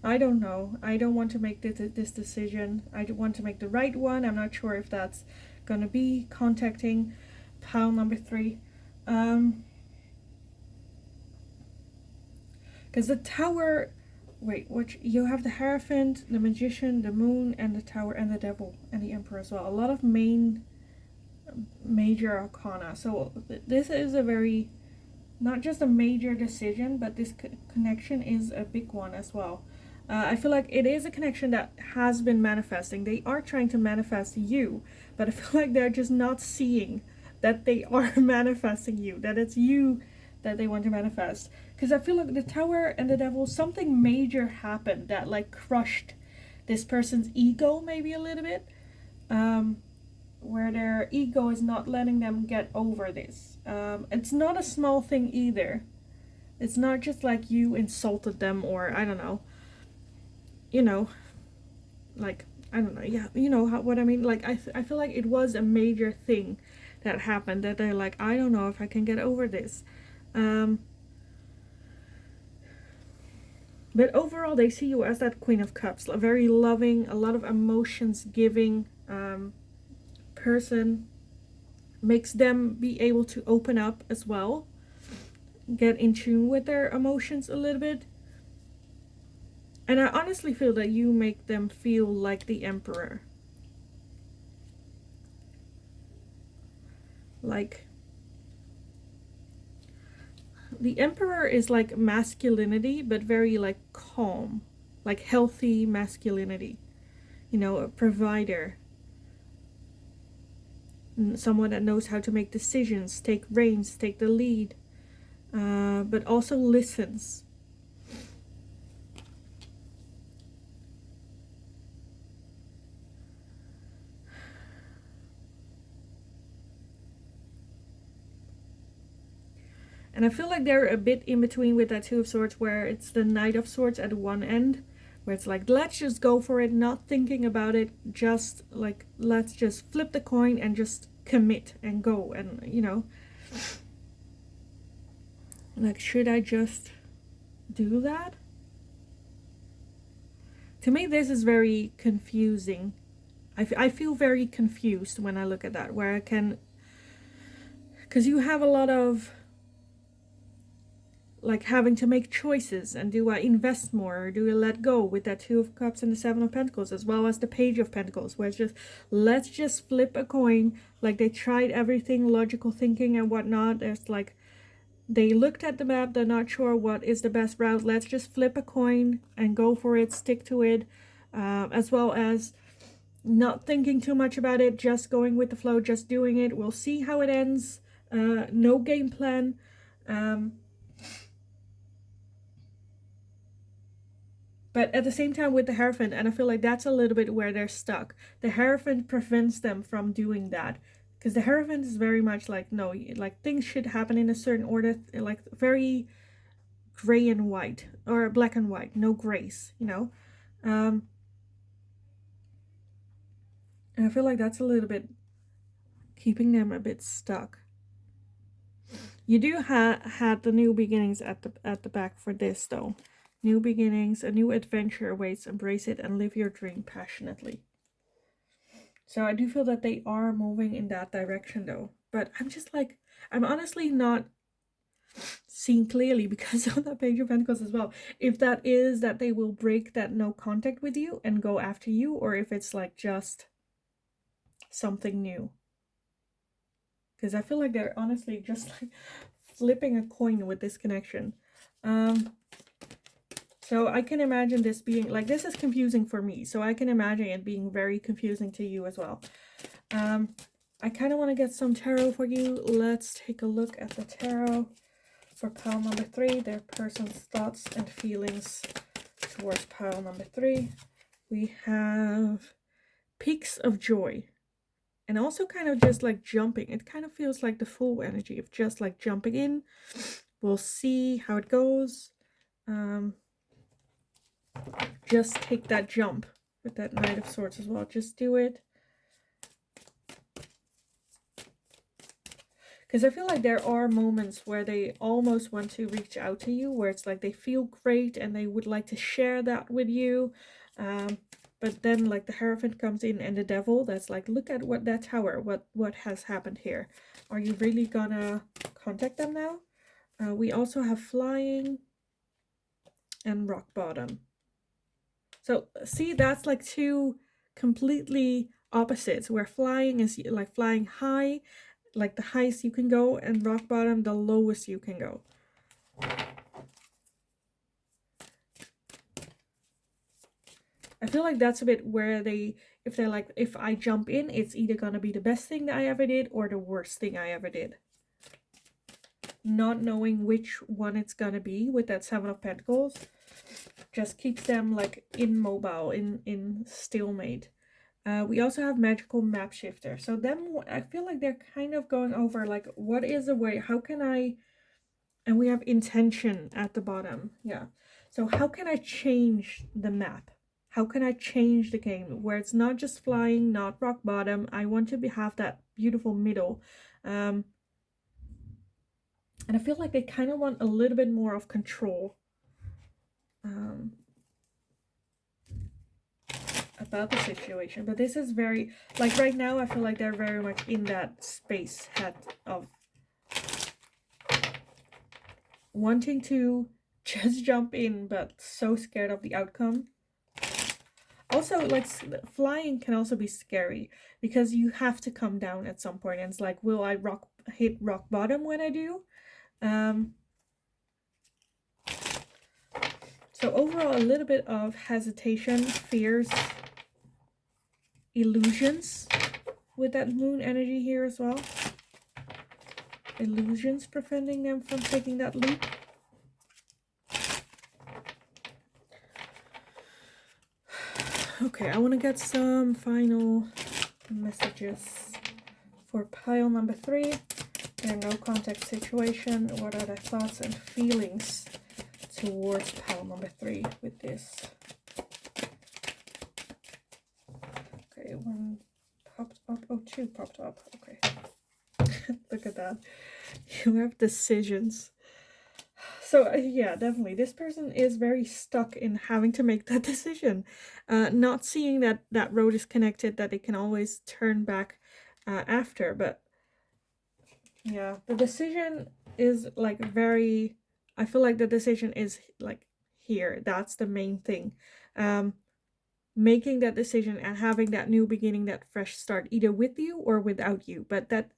I don't know. I don't want to make this decision. I want to make the right one. I'm not sure if that's going to be contacting pile number 3. Because the Tower, wait, which you have the Hierophant, the Magician, the Moon, and the Tower, and the Devil, and the Emperor as well. A lot of major arcana. So this is a very, not just a major decision, but this connection is a big one as well. I feel like it is a connection that has been manifesting. They are trying to manifest you, but I feel like they're just not seeing that they are manifesting you, that it's you that they want to manifest. Because I feel like the Tower and the Devil, something major happened that like crushed this person's ego maybe a little bit, where their ego is not letting them get over this. It's not a small thing either. It's not just like you insulted them or I don't know, you know, like, I don't know, yeah, you know what I mean? Like, I feel like it was a major thing that happened that they're like, I don't know if I can get over this. But overall, they see you as that Queen of Cups, a very loving, a lot of emotions giving person. Makes them be able to open up as well, get in tune with their emotions a little bit. And I honestly feel that you make them feel like the Emperor. Like, the Emperor is like masculinity, but very like calm, like healthy masculinity. You know, a provider, someone that knows how to make decisions, take reins, take the lead, but also listens. And I feel like they're a bit in between with that Two of Swords, where it's the Knight of Swords at one end, where it's like, let's just go for it, not thinking about it, just like, let's just flip the coin and just commit and go. And, you know, like, should I just do that? To me, this is very confusing. I feel very confused when I look at that, where I can, because you have a lot of like having to make choices, and do I invest more or do I let go, with that Two of Cups and the Seven of Pentacles, as well as the Page of Pentacles, where it's just, let's just flip a coin. Like, they tried everything, logical thinking and whatnot. There's like, they looked at the map, they're not sure what is the best route, let's just flip a coin and go for it, stick to it, as well as not thinking too much about it, just going with the flow, just doing it. We'll see how it ends. No game plan. But at the same time with the Hierophant, and I feel like that's a little bit where they're stuck. The Hierophant prevents them from doing that. Because the Hierophant is very much like, no, like things should happen in a certain order, like very gray and white, or black and white, no grays, you know? And I feel like that's a little bit keeping them a bit stuck. You do had the new beginnings at the back for this though. New beginnings, a new adventure awaits. Embrace it and live your dream passionately. So I do feel that they are moving in that direction though. But I'm just like, I'm honestly not seeing clearly because of that Page of Pentacles as well. If that is that they will break that no contact with you and go after you, or if it's like just something new. Because I feel like they're honestly just like flipping a coin with this connection. So I can imagine this being, like, this is confusing for me. So I can imagine it being very confusing to you as well. I kind of want to get some tarot for you. Let's take a look at the tarot for pile number 3. Their person's thoughts and feelings towards pile number 3. We have peaks of joy. And also kind of just like jumping. It kind of feels like the full energy of just like jumping in. We'll see how it goes. Just take that jump with that Knight of Swords as well. Just do it. Because I feel like there are moments where they almost want to reach out to you, where it's like they feel great and they would like to share that with you. But then like the Hierophant comes in and the Devil, that's like, look at what that tower, what has happened here. Are you really gonna contact them now? We also have Flying and Rock Bottom. So see, that's like two completely opposites, where Flying is like flying high, like the highest you can go, and Rock Bottom, the lowest you can go. I feel like that's a bit where they, if they're like, if I jump in, it's either gonna be the best thing that I ever did or the worst thing I ever did. Not knowing which one it's gonna be with that Seven of Pentacles just keeps them like immobile, in stalemate. We also have Magical Map Shifter. So them, I feel like they're kind of going over like, what is a way, how can I, and we have Intention at the bottom. Yeah. So how can I change the map? How can I change the game where it's not just flying, not rock bottom? I want to have that beautiful middle. And I feel like they kind of want a little bit more of control. about the situation. But this is very, like right now I feel like they're very much in that space head of wanting to just jump in but so scared of the outcome. Also, like, flying can also be scary because you have to come down at some point, and it's like, will I hit rock bottom when I do? So overall, a little bit of hesitation, fears, illusions with that moon energy here as well. Illusions preventing them from taking that leap. Okay, I want to get some final messages for pile number 3. Their no contact situation. What are their thoughts and feelings towards pile number 3 with this? Okay, 1 popped up. Oh, 2 popped up. Okay. Look at that. You have decisions. So yeah, definitely. This person is very stuck in having to make that decision. Not seeing that that road is connected, that they can always turn back after. But yeah, the decision is like very, I feel like the decision is like here. That's the main thing. Making that decision and having that new beginning, that fresh start, either with you or without you. But that,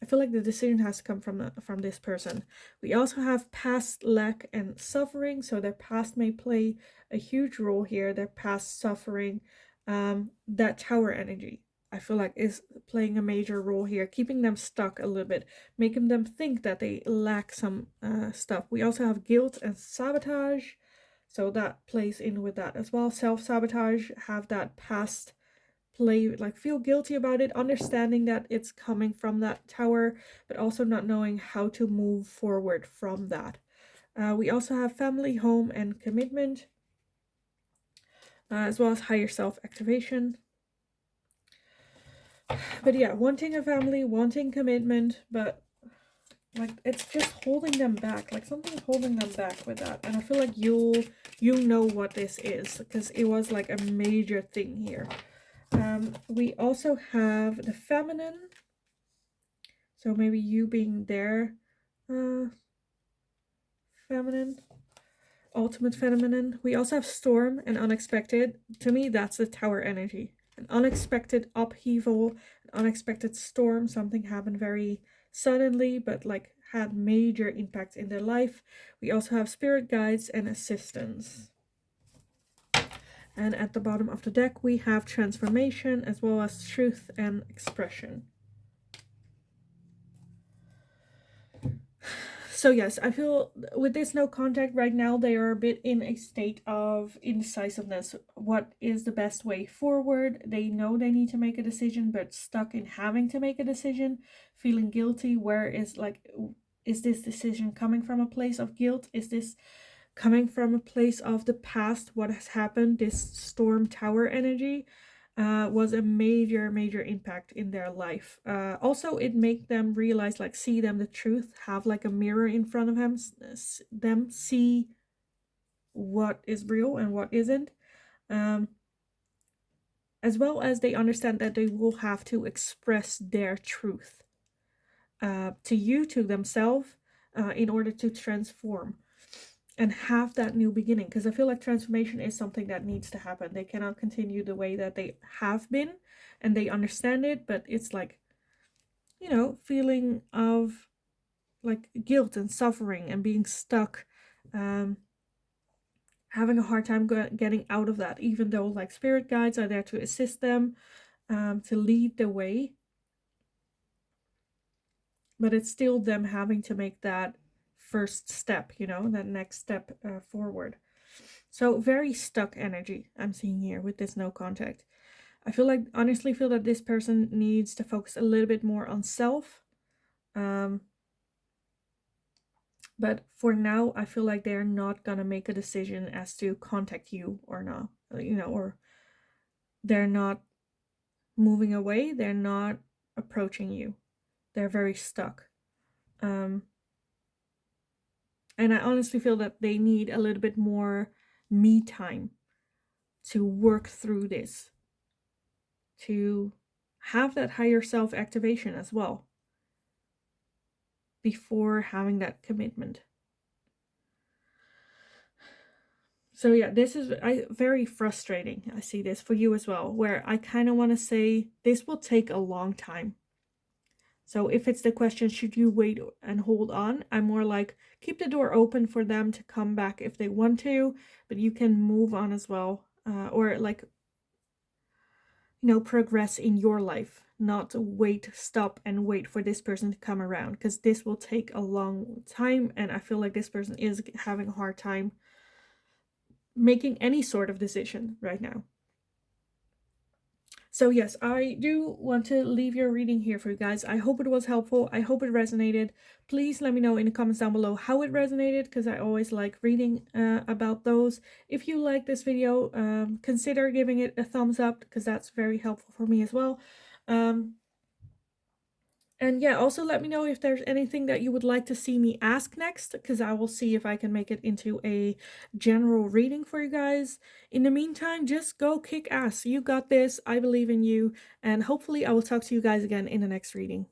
I feel like the decision has to come from this person. We also have past lack and suffering. So their past may play a huge role here. Their past suffering, that tower energy, I feel like is playing a major role here, keeping them stuck a little bit, making them think that they lack some stuff. We also have guilt and sabotage. So that plays in with that as well. Self-sabotage, have that past play, like feel guilty about it, understanding that it's coming from that tower, but also not knowing how to move forward from that. We also have family, home, and commitment, as well as higher self activation. But yeah, wanting a family, wanting commitment, but like it's just holding them back, like something holding them back with that. And I feel like you know what this is, because it was like a major thing here. We also have the feminine, so maybe you being there, feminine, ultimate feminine. We also have storm and unexpected. To me, that's the tower energy. An unexpected upheaval, an unexpected storm, something happened very suddenly, but like had major impact in their life. We also have spirit guides and assistants. And at the bottom of the deck, we have transformation as well as truth and expression. So yes, I feel with this no contact right now, they are a bit in a state of indecisiveness. What is the best way forward? They know they need to make a decision, but stuck in having to make a decision, feeling guilty. Where is, like, is this decision coming from a place of guilt? Is this coming from a place of the past? What has happened? This storm tower energy was a major impact in their life. Also, it made them realize, like, see them the truth, have like a mirror in front of them, see what is real and what isn't. As well as they understand that they will have to express their truth to you, to themselves, in order to transform and have that new beginning. Because I feel like transformation is something that needs to happen. They cannot continue the way that they have been, and they understand it, but it's like, you know, feeling of like guilt and suffering and being stuck, having a hard time getting out of that, even though like spirit guides are there to assist them, to lead the way. But it's still them having to make that first step, you know, that next step forward. So very stuck energy I'm seeing here with this no contact. I feel like, honestly feel that this person needs to focus a little bit more on self. But for now, I feel like they're not gonna make a decision as to contact you or not, you know, or they're not moving away, they're not approaching you. They're very stuck. And I honestly feel that they need a little bit more me time to work through this, to have that higher self activation as well before having that commitment. So yeah, this is very frustrating. I see this for you as well, where I kind of want to say this will take a long time. So if it's the question, should you wait and hold on? I'm more like, keep the door open for them to come back if they want to, but you can move on as well. Or like, progress in your life, not stop and wait for this person to come around, because this will take a long time. And I feel like this person is having a hard time making any sort of decision right now. So yes, I do want to leave your reading here for you guys. I hope it was helpful. I hope it resonated. Please let me know in the comments down below how it resonated, because I always like reading about those. If you like this video, consider giving it a thumbs up, because that's very helpful for me as well. And yeah, also let me know if there's anything that you would like to see me ask next, because I will see if I can make it into a general reading for you guys. In the meantime, just go kick ass. You got this. I believe in you. And hopefully I will talk to you guys again in the next reading.